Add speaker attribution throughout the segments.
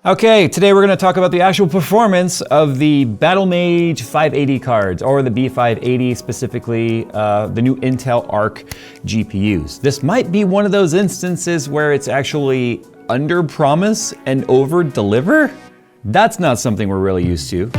Speaker 1: Okay, today we're going to talk about the actual performance of the Battlemage 580 cards, or the B580 specifically, the new Intel Arc GPUs. This might be one of those instances where it's actually under promise and over deliver. That's not something we're really used to.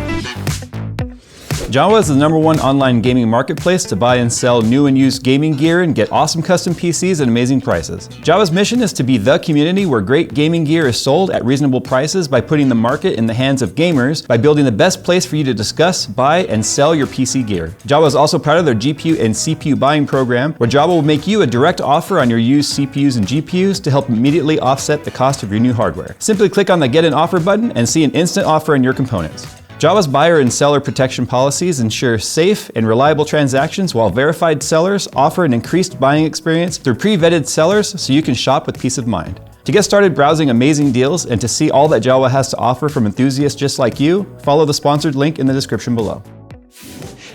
Speaker 1: Java is the #1 online gaming marketplace to buy and sell new and used gaming gear and get awesome custom PCs at amazing prices. Java's mission is to be the community where great gaming gear is sold at reasonable prices by putting the market in the hands of gamers by building the best place for you to discuss, buy, and sell your PC gear. Java is also proud of their GPU and CPU buying program, where Java will make you a direct offer on your used CPUs and GPUs to help immediately offset the cost of your new hardware. Simply click on the Get an Offer button and see an instant offer on your components. Java's buyer and seller protection policies ensure safe and reliable transactions, while verified sellers offer an increased buying experience through pre-vetted sellers so you can shop with peace of mind. To get started browsing amazing deals and to see all that Java has to offer from enthusiasts just like you, follow the sponsored link in the description below.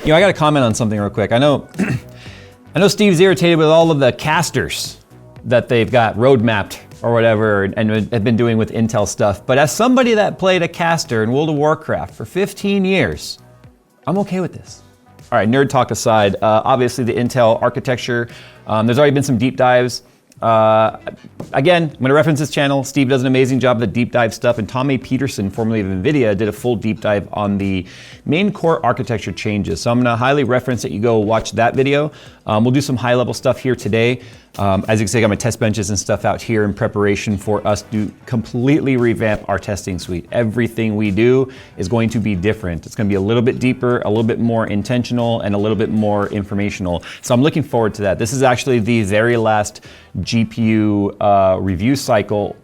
Speaker 1: You know, I got to comment on something real quick. I know Steve's irritated with all of the casters that they've got roadmapped or whatever, and have been doing with Intel stuff. But as somebody that played a caster in World of Warcraft for 15 years, I'm okay with this. All right, nerd talk aside, obviously the Intel architecture, there's already been some deep dives. Again, I'm gonna reference this channel. Steve does an amazing job of the deep dive stuff, and Tom A. Peterson, formerly of NVIDIA, did a full deep dive on the main core architecture changes. So I'm gonna highly reference that you go watch that video. We'll do some high level stuff here today. As you can see, I got my test benches and stuff out here in preparation for us to completely revamp our testing suite. Everything we do is going to be different. It's gonna be a little bit deeper, a little bit more intentional, and a little bit more informational. So I'm looking forward to that. This is actually the very last GPU review cycle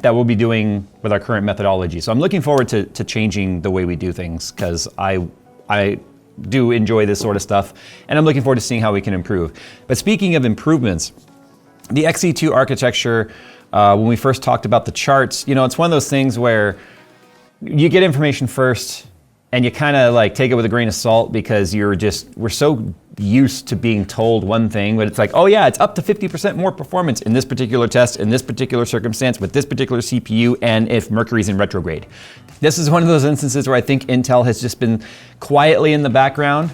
Speaker 1: that we'll be doing with our current methodology. So I'm looking forward to changing the way we do things, because I do enjoy this sort of stuff, and I'm looking forward to seeing how we can improve. But speaking of improvements, the XE2 architecture, when we first talked about the charts, you know, it's one of those things where you get information first and you kind of like take it with a grain of salt, because we're so used to being told one thing, but it's like, oh yeah, it's up to 50% more performance in this particular test, in this particular circumstance, with this particular CPU, and if Mercury's in retrograde. This is one of those instances where I think Intel has just been quietly in the background,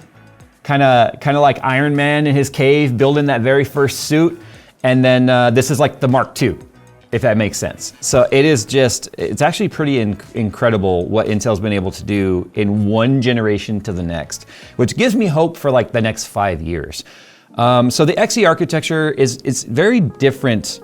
Speaker 1: kind of like Iron Man in his cave, building that very first suit. And then this is like the Mark II, if that makes sense. So it's actually pretty incredible what Intel's been able to do in one generation to the next, which gives me hope for like the next 5 years. So the XE architecture is very different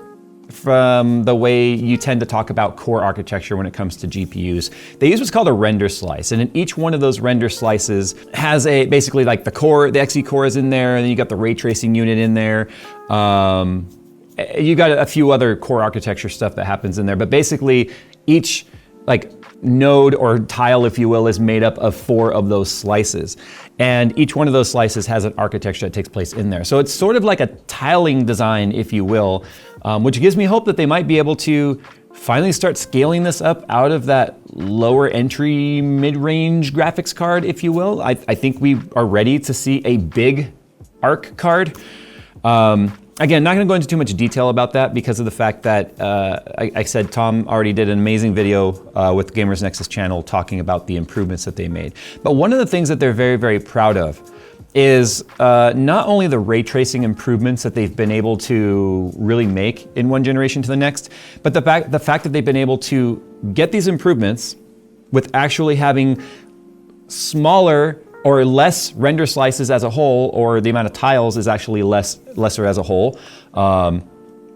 Speaker 1: from the way you tend to talk about core architecture when it comes to GPUs. They use what's called a render slice, and in each one of those render slices has basically like the core, the XE core is in there, and then you got the ray tracing unit in there. You got a few other core architecture stuff that happens in there, but basically each like node or tile, if you will, is made up of 4 of those slices. And each one of those slices has an architecture that takes place in there. So it's sort of like a tiling design, if you will, which gives me hope that they might be able to finally start scaling this up out of that lower entry mid-range graphics card, if you will. I think we are ready to see a big Arc card. Again, not gonna go into too much detail about that because of the fact that, I said Tom already did an amazing video with Gamers Nexus channel talking about the improvements that they made. But one of the things that they're very, very proud of is not only the ray tracing improvements that they've been able to really make in one generation to the next, but the fact that they've been able to get these improvements with actually having smaller or less render slices as a whole, or the amount of tiles is actually lesser as a whole,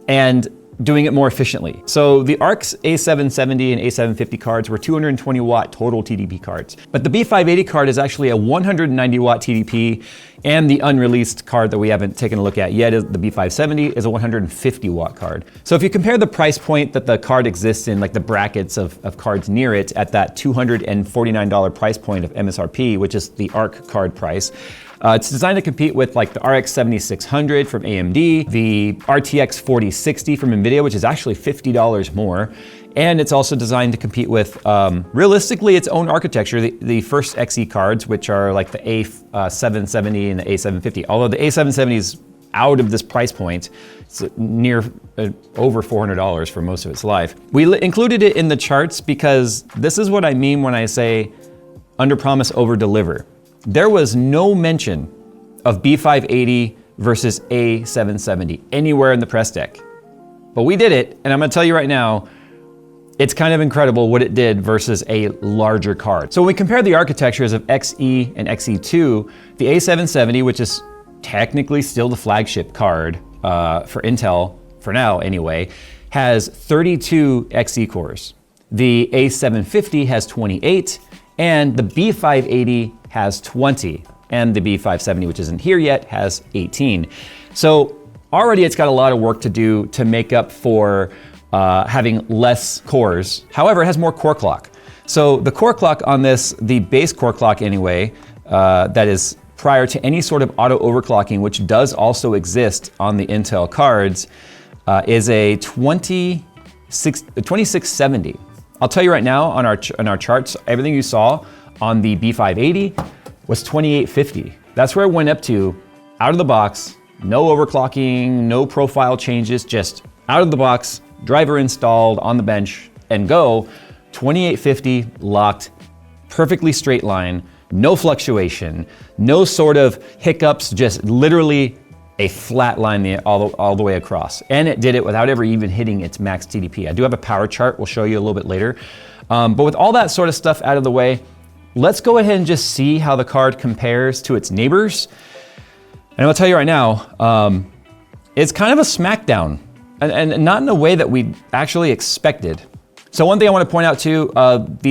Speaker 1: and doing it more efficiently. So the Arc's A770 and A750 cards were 220 watt total TDP cards. But the B580 card is actually a 190 watt TDP, and the unreleased card that we haven't taken a look at yet, the B570, is a 150 watt card. So if you compare the price point that the card exists in, like the brackets of cards near it, at that $249 price point of MSRP, which is the Arc card price, it's designed to compete with like the RX 7600 from AMD, the RTX 4060 from NVIDIA, which is actually $50 more. And it's also designed to compete with, realistically, its own architecture, the first XE cards, which are like the A770 and the A750. Although the A770 is out of this price point. It's near over $400 for most of its life. We included it in the charts because this is what I mean when I say under promise, over deliver. There was no mention of B580 versus A770 anywhere in the press deck. But we did it, and I'm gonna tell you right now, it's kind of incredible what it did versus a larger card. So when we compare the architectures of XE and XE2, the A770, which is technically still the flagship card for Intel, for now anyway, has 32 XE cores. The A750 has 28, and the B580 has 20, and the B570, which isn't here yet, has 18. So already it's got a lot of work to do to make up for having less cores. However, it has more core clock. So the core clock on this, the base core clock anyway, that is prior to any sort of auto overclocking, which does also exist on the Intel cards, is a 2670. I'll tell you right now on our charts, everything you saw on the B580 was 2850. That's where it went up to out of the box, no overclocking, no profile changes, just out of the box, driver installed on the bench and go. 2850 locked, perfectly straight line, no fluctuation, no sort of hiccups, just literally a flat line all the way across. And it did it without ever even hitting its max TDP. I do have a power chart, we'll show you a little bit later. But with all that sort of stuff out of the way, let's go ahead and just see how the card compares to its neighbors. And I'll tell you right now, it's kind of a smackdown, and not in a way that we actually expected. So one thing I want to point out too,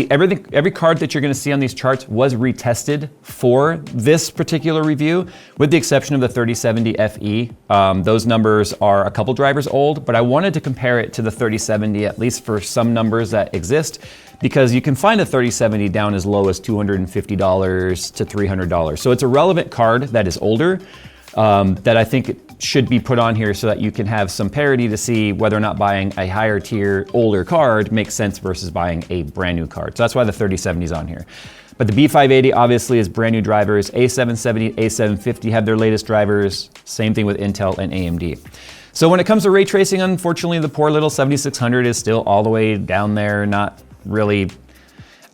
Speaker 1: every card that you're going to see on these charts was retested for this particular review, with the exception of the 3070 FE. Those numbers are a couple drivers old, but I wanted to compare it to the 3070, at least for some numbers that exist, because you can find a 3070 down as low as $250 to $300. So it's a relevant card that is older, that I think it should be put on here so that you can have some parity to see whether or not buying a higher tier, older card makes sense versus buying a brand new card. So that's why the 3070 is on here. But the B580 obviously is brand new drivers. A770, A750 have their latest drivers. Same thing with Intel and AMD. So when it comes to ray tracing, unfortunately, the poor little 7600 is still all the way down there, not really.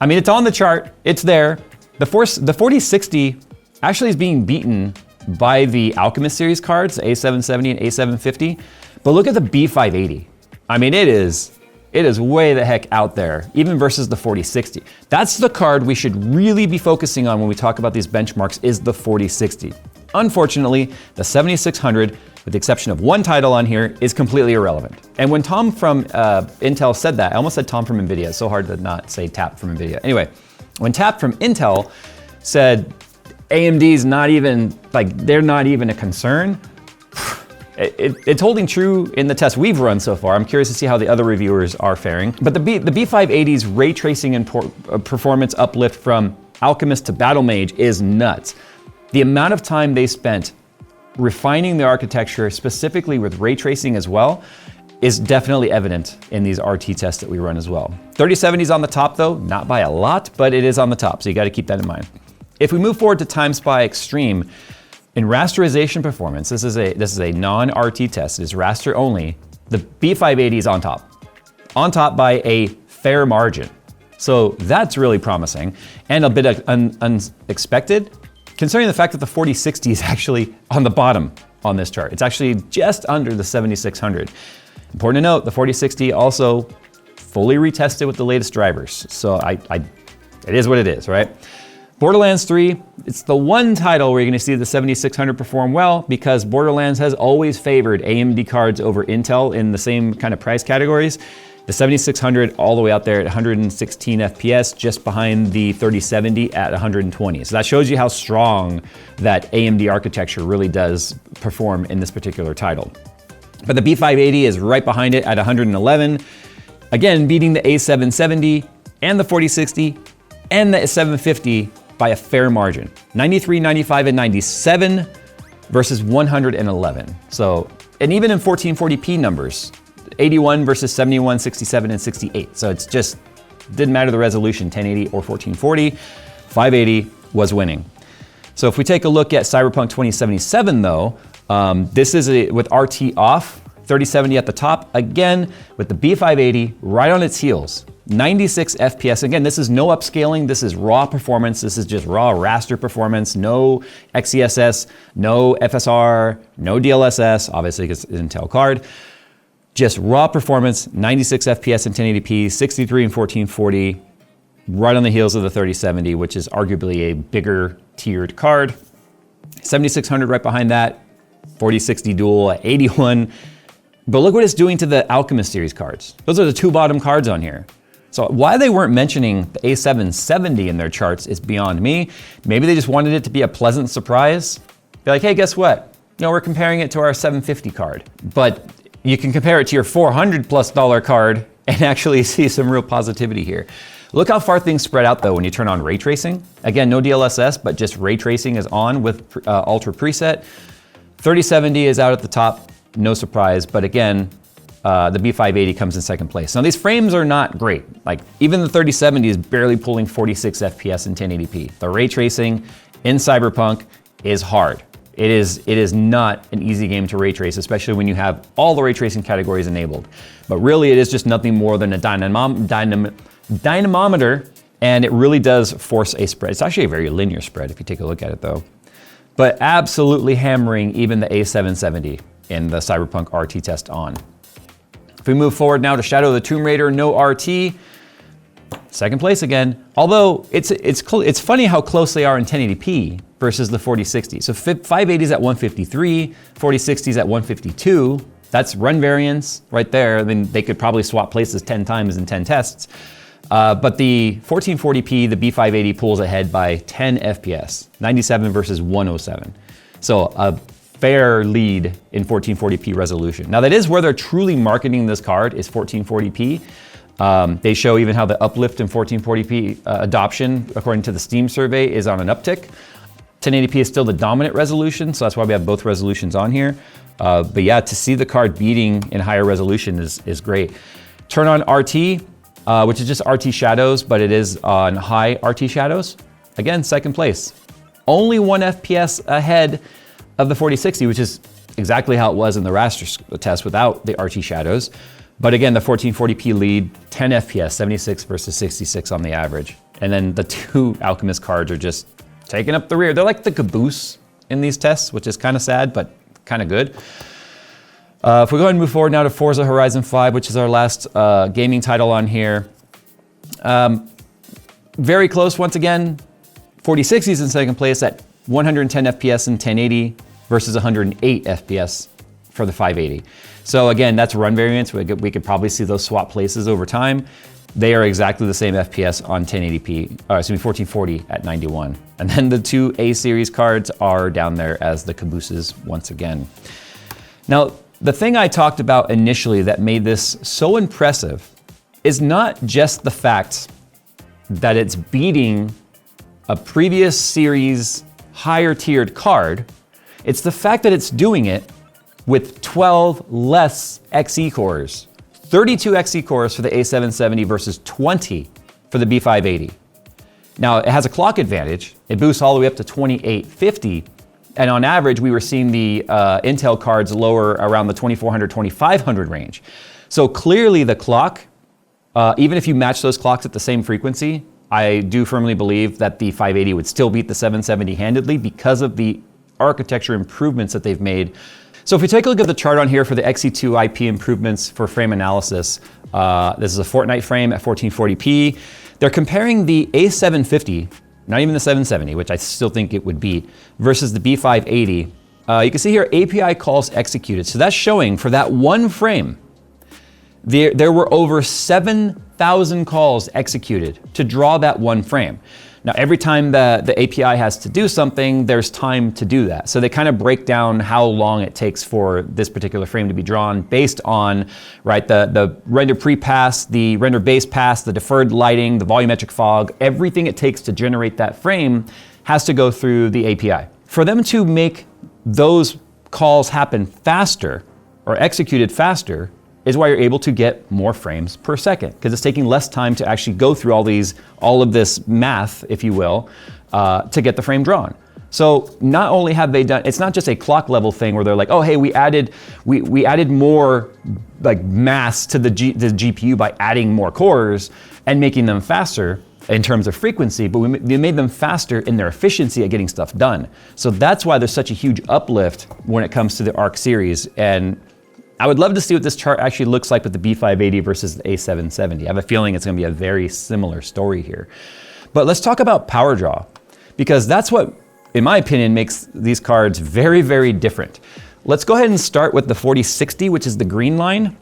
Speaker 1: I mean, it's on the chart, it's there. The 4060 actually is being beaten by the Alchemist series cards, the A770 and A750. But look at the B580. I mean, it is way the heck out there, even versus the 4060. That's the card we should really be focusing on when we talk about these benchmarks, is the 4060. Unfortunately, the 7600, with the exception of one title on here, is completely irrelevant. And when Tom from Intel said that, I almost said Tom from NVIDIA. It's so hard to not say Tap from NVIDIA. Anyway, when Tap from Intel said AMD's not even, like, they're not even a concern, it's holding true in the tests we've run so far. I'm curious to see how the other reviewers are faring. But the B580's ray tracing and performance uplift from Alchemist to Battlemage is nuts. The amount of time they spent refining the architecture, specifically with ray tracing as well, is definitely evident in these RT tests that we run as well. 3070's on the top though, not by a lot, but it is on the top, so you gotta keep that in mind. If we move forward to TimeSpy Extreme, in rasterization performance, this is a non-RT test, it is raster only, the B580 is on top by a fair margin. So that's really promising and a bit unexpected, considering the fact that the 4060 is actually on the bottom on this chart. It's actually just under the 7600. Important to note, the 4060 also fully retested with the latest drivers. So it is what it is, right? Borderlands 3, it's the one title where you're gonna see the 7600 perform well, because Borderlands has always favored AMD cards over Intel in the same kind of price categories. The 7600 all the way out there at 116 FPS, just behind the 3070 at 120. So that shows you how strong that AMD architecture really does perform in this particular title. But the B580 is right behind it at 111, again beating the A770 and the 4060 and the 750 by a fair margin. 93, 95, and 97 versus 111. So, and even in 1440p numbers, 81 versus 71, 67, and 68. So it's just, didn't matter the resolution, 1080 or 1440, 580 was winning. So if we take a look at Cyberpunk 2077 though, this is with RT off, 3070 at the top, again, with the B580 right on its heels. 96 FPS. Again, this is no upscaling. This is raw performance. This is just raw raster performance. No XeSS, no FSR, no DLSS, obviously because it's an Intel card. Just raw performance, 96 FPS in 1080p, 63 and 1440, right on the heels of the 3070, which is arguably a bigger tiered card. 7600 right behind that, 4060 dual at 81. But look what it's doing to the Alchemist series cards. Those are the two bottom cards on here. So why they weren't mentioning the A770 in their charts is beyond me. Maybe they just wanted it to be a pleasant surprise. Be like, hey, guess what? No, we're comparing it to our 750 card. But you can compare it to your $400+ card and actually see some real positivity here. Look how far things spread out though when you turn on ray tracing. Again, no DLSS, but just ray tracing is on with Ultra preset. 3070 is out at the top, no surprise, but again, the B580 comes in second place. Now these frames are not great. Like even the 3070 is barely pulling 46 FPS in 1080p. The ray tracing in Cyberpunk is hard. It is not an easy game to ray trace, especially when you have all the ray tracing categories enabled. But really it is just nothing more than a dynamometer, and it really does force a spread. It's actually a very linear spread if you take a look at it though. But absolutely hammering even the A770 in the Cyberpunk RT test on. If we move forward now to Shadow of the Tomb Raider, no RT, second place again. Although it's funny how close they are in 1080p versus the 4060. So 580's at 153, 4060's at 152. That's run variance right there. I mean, they could probably swap places 10 times in 10 tests. But the 1440p, the B580 pulls ahead by 10 FPS, 97 versus 107. So a fair lead in 1440p resolution. Now that is where they're truly marketing this card, is 1440p. They show even how the uplift in 1440p adoption, according to the Steam survey, is on an uptick. 1080p is still the dominant resolution, so that's why we have both resolutions on here. But yeah, to see the card beating in higher resolution is great. Turn on RT, which is just RT shadows, but it is on high RT shadows. Again, second place. Only 1 FPS ahead of the 4060, which is exactly how it was in the raster test without the RT shadows. But again, the 1440p lead, 10 FPS, 76 versus 66 on the average. And then the two Alchemist cards are just taking up the rear. They're like the caboose in these tests, which is kind of sad, but kind of good. If we go ahead and move forward now to Forza Horizon 5, which is our last gaming title on here. Very close once again. 4060's in second place at 110 FPS in 1080 versus 108 FPS for the 580. So again, that's run variance. We could probably see those swap places over time. They are exactly the same FPS on 1080p, excuse me, 1440 at 91. And then the two A series cards are down there as the cabooses once again. Now, the thing I talked about initially that made this so impressive is not just the fact that it's beating a previous series higher tiered card, it's the fact that it's doing it with 12 less Xe cores. 32 Xe cores for the A770 versus 20 for the B580. Now, it has a clock advantage. It boosts all the way up to 2850. And on average, we were seeing the Intel cards lower around the 2400, 2500 range. So clearly the clock, even if you match those clocks at the same frequency, I do firmly believe that the 580 would still beat the 770 handedly because of the architecture improvements that they've made. So if we take a look at the chart on here for the Xe2 IP improvements for frame analysis, this is a Fortnite frame at 1440p. They're comparing the A750, not even the 770, which I still think it would beat, versus the B580. You can see here API calls executed. So that's showing for that one frame, there were over 7,000 calls executed to draw that one frame. Now, every time the API has to do something, there's time to do that. So they kind of break down how long it takes for this particular frame to be drawn based on, right, the render pre-pass, the render base pass, the deferred lighting, the volumetric fog, everything it takes to generate that frame has to go through the API. For them to make those calls happen faster or executed faster is why you're able to get more frames per second, because it's taking less time to actually go through all of this math, if you will, to get the frame drawn. So not only have they done, it's not just a clock level thing where they're like, oh, hey, we added more like mass to the GPU by adding more cores and making them faster in terms of frequency, but we made them faster in their efficiency at getting stuff done. So that's why there's such a huge uplift when it comes to the Arc series. And I would love to see what this chart actually looks like with the B580 versus the A770. I have a feeling it's gonna be a very similar story here. But let's talk about power draw, because that's what, in my opinion, makes these cards very, very different. Let's go ahead and start with the 4060, which is the green line.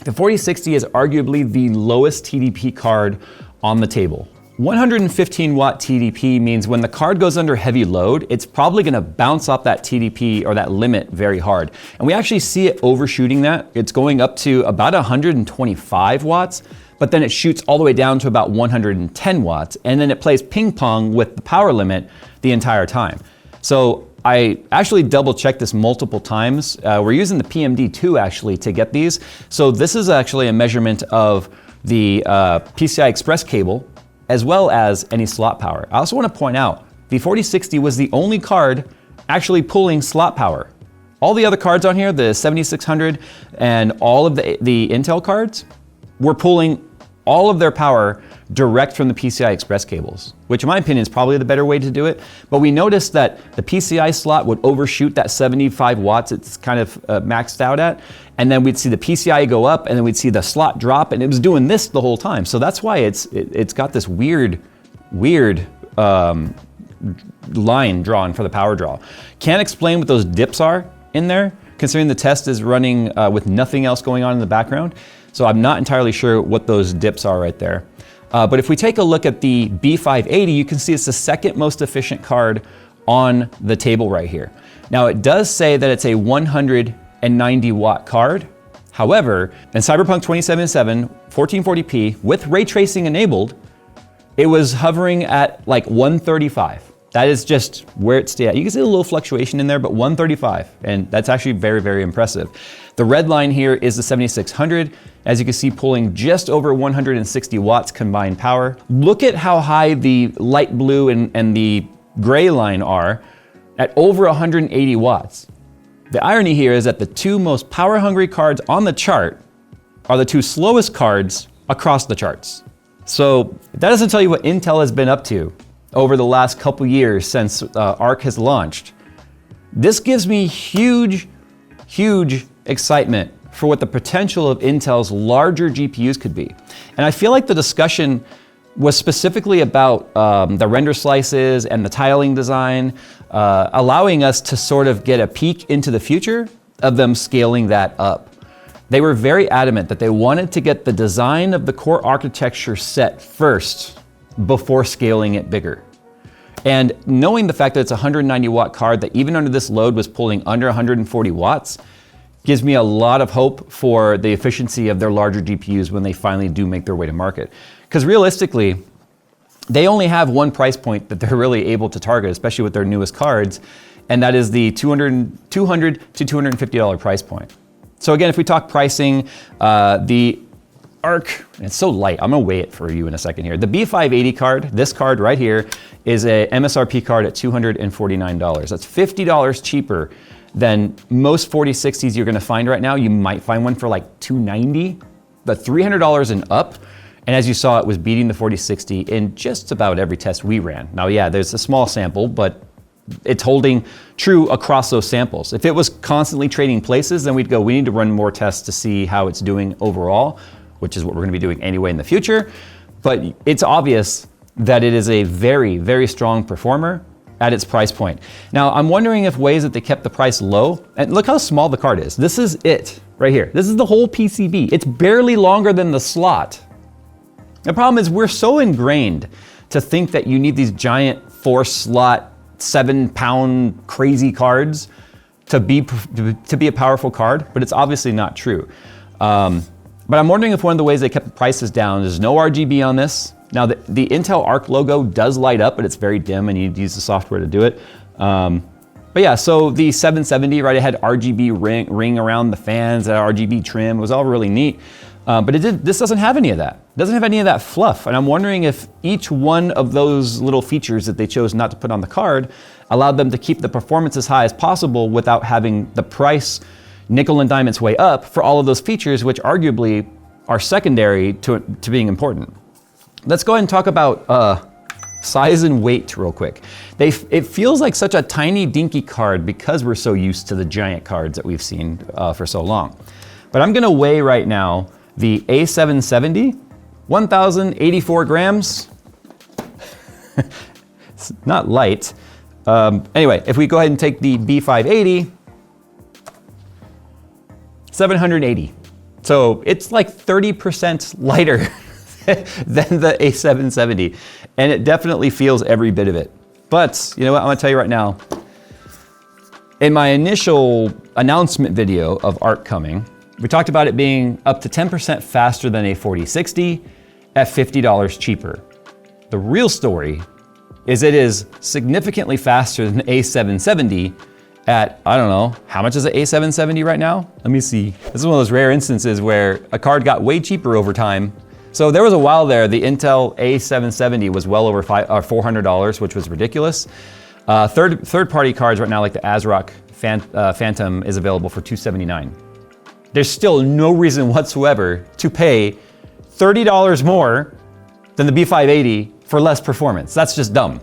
Speaker 1: The 4060 is arguably the lowest TDP card on the table. 115 watt TDP means when the card goes under heavy load, it's probably gonna bounce off that TDP or that limit very hard. And we actually see it overshooting that. It's going up to about 125 watts, but then it shoots all the way down to about 110 watts. And then it plays ping pong with the power limit the entire time. So I actually double checked this multiple times. We're using the PMD2 actually to get these. So this is actually a measurement of the PCI Express cable, as well as any slot power. I also want to point out, the 4060 was the only card actually pulling slot power. All the other cards on here, the 7600 and all of the Intel cards, were pulling all of their power direct from the PCI Express cables, which in my opinion is probably the better way to do it. But we noticed that the PCI slot would overshoot that 75 watts it's kind of maxed out at, and then we'd see the PCI go up, and then we'd see the slot drop, and it was doing this the whole time. So that's why it's got this weird line drawn for the power draw. Can't explain what those dips are in there, considering the test is running with nothing else going on in the background. So I'm not entirely sure what those dips are right there. But if we take a look at the B580, you can see it's the second most efficient card on the table right here. Now it does say that it's a 190 watt card. However, in Cyberpunk 2077, 1440p with ray tracing enabled, it was hovering at like 135. That is just where it stayed at. You can see a little fluctuation in there, but 135, and that's actually very, very impressive. The red line here is the 7600. As you can see, pulling just over 160 watts combined power. Look at how high the light blue and the gray line are at over 180 watts. The irony here is that the two most power-hungry cards on the chart are the two slowest cards across the charts. So that doesn't tell you what Intel has been up to over the last couple years since Arc has launched. This gives me huge, huge excitement for what the potential of Intel's larger GPUs could be. And I feel like the discussion was specifically about the render slices and the tiling design, allowing us to sort of get a peek into the future of them scaling that up. They were very adamant that they wanted to get the design of the core architecture set first before scaling it bigger. And knowing the fact that it's a 190 watt card that even under this load was pulling under 140 watts, gives me a lot of hope for the efficiency of their larger GPUs when they finally do make their way to market. Because realistically, they only have one price point that they're really able to target, especially with their newest cards, and that is the $200 to $250 price point. So again, if we talk pricing, the Arc, it's so light, I'm gonna weigh it for you in a second here. The B580 card, this card right here, is a MSRP card at $249. That's $50 cheaper than most 4060s you're gonna find right now. You might find one for like $290, but $300 and up. And as you saw, it was beating the 4060 in just about every test we ran. Now, yeah, there's a small sample, but it's holding true across those samples. If it was constantly trading places, then we'd go, we need to run more tests to see how it's doing overall, which is what we're gonna be doing anyway in the future. But it's obvious that it is a very, very strong performer at its price point. Now, I'm wondering if ways that they kept the price low, and look how small the card is. This is it right here. This is the whole PCB. It's barely longer than the slot. The problem is we're so ingrained to think that you need these giant 4-slot, 7-pound crazy cards to be a powerful card, but it's obviously not true. But I'm wondering if one of the ways they kept the prices down is no RGB on this. Now the Intel Arc logo does light up, but it's very dim and you need to use the software to do it. But yeah, so the 770, right, it had RGB ring around the fans, that RGB trim, it was all really neat. But this doesn't have any of that. It doesn't have any of that fluff. And I'm wondering if each one of those little features that they chose not to put on the card allowed them to keep the performance as high as possible without having the price nickel and dime its way up for all of those features, which arguably are secondary to being important. Let's go ahead and talk about size and weight real quick. It feels like such a tiny dinky card because we're so used to the giant cards that we've seen for so long. But I'm gonna weigh right now the A770, 1,084 grams. It's not light. Anyway, if we go ahead and take the B580, 780. So it's like 30% lighter than the A770. And it definitely feels every bit of it. But you know what, I'm gonna tell you right now, in my initial announcement video of Arc coming, we talked about it being up to 10% faster than a 4060 at $50 cheaper. The real story is it is significantly faster than the A770 at, I don't know, how much is the A770 right now? Let me see. This is one of those rare instances where a card got way cheaper over time. So there was a while there, the Intel A770 was well over $400, which was ridiculous. Third-party cards right now, like the ASRock Phantom, is available for $279. There's still no reason whatsoever to pay $30 more than the B580 for less performance. That's just dumb.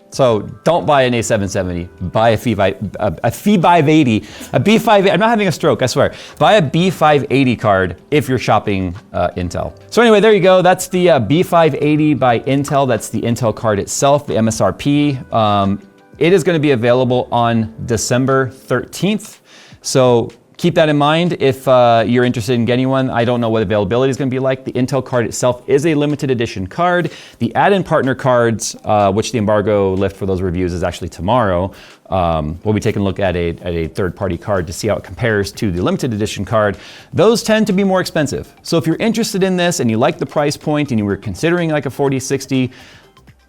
Speaker 1: So don't buy an A770, buy a B580, I'm not having a stroke, I swear. Buy a B580 card if you're shopping Intel. So anyway, there you go. That's the B580 by Intel. That's the Intel card itself, the MSRP. It is gonna be available on December 13th. So keep that in mind if you're interested in getting one. I don't know what availability is going to be like. The Intel card itself is a limited edition card. The add-in partner cards, which the embargo lift for those reviews is actually tomorrow. We'll be taking a look at a third-party card to see how it compares to the limited edition card. Those tend to be more expensive. So if you're interested in this and you like the price point and you were considering like a 4060,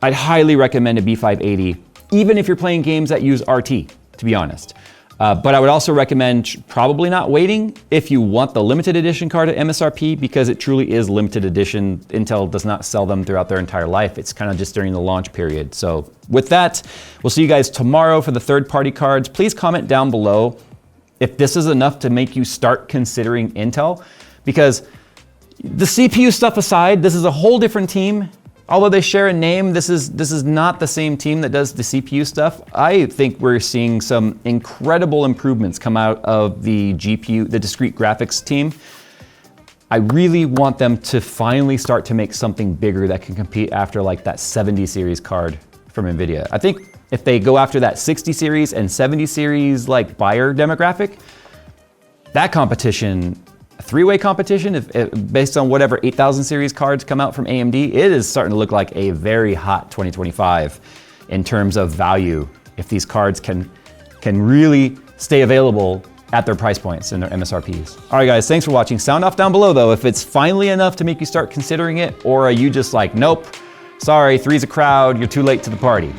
Speaker 1: I'd highly recommend a B580, even if you're playing games that use RT, to be honest. But I would also recommend probably not waiting if you want the limited edition card at MSRP, because it truly is limited edition. Intel does not sell them throughout their entire life. It's kind of just during the launch period. So with that, we'll see you guys tomorrow for the third-party cards. Please comment down below if this is enough to make you start considering Intel, because the CPU stuff aside, this is a whole different team. Although they share a name, this is not the same team that does the CPU stuff. I think we're seeing some incredible improvements come out of the GPU, the discrete graphics team. I really want them to finally start to make something bigger that can compete after like that 70 series card from NVIDIA. I think if they go after that 60 series and 70 series like buyer demographic, that competition, three-way competition, based on whatever 8000 series cards come out from AMD, it is starting to look like a very hot 2025 in terms of value, if these cards can really stay available at their price points and their MSRPs. All right, guys, thanks for watching. Sound off down below, though, if it's finally enough to make you start considering it, or are you just like, nope, sorry, three's a crowd, you're too late to the party.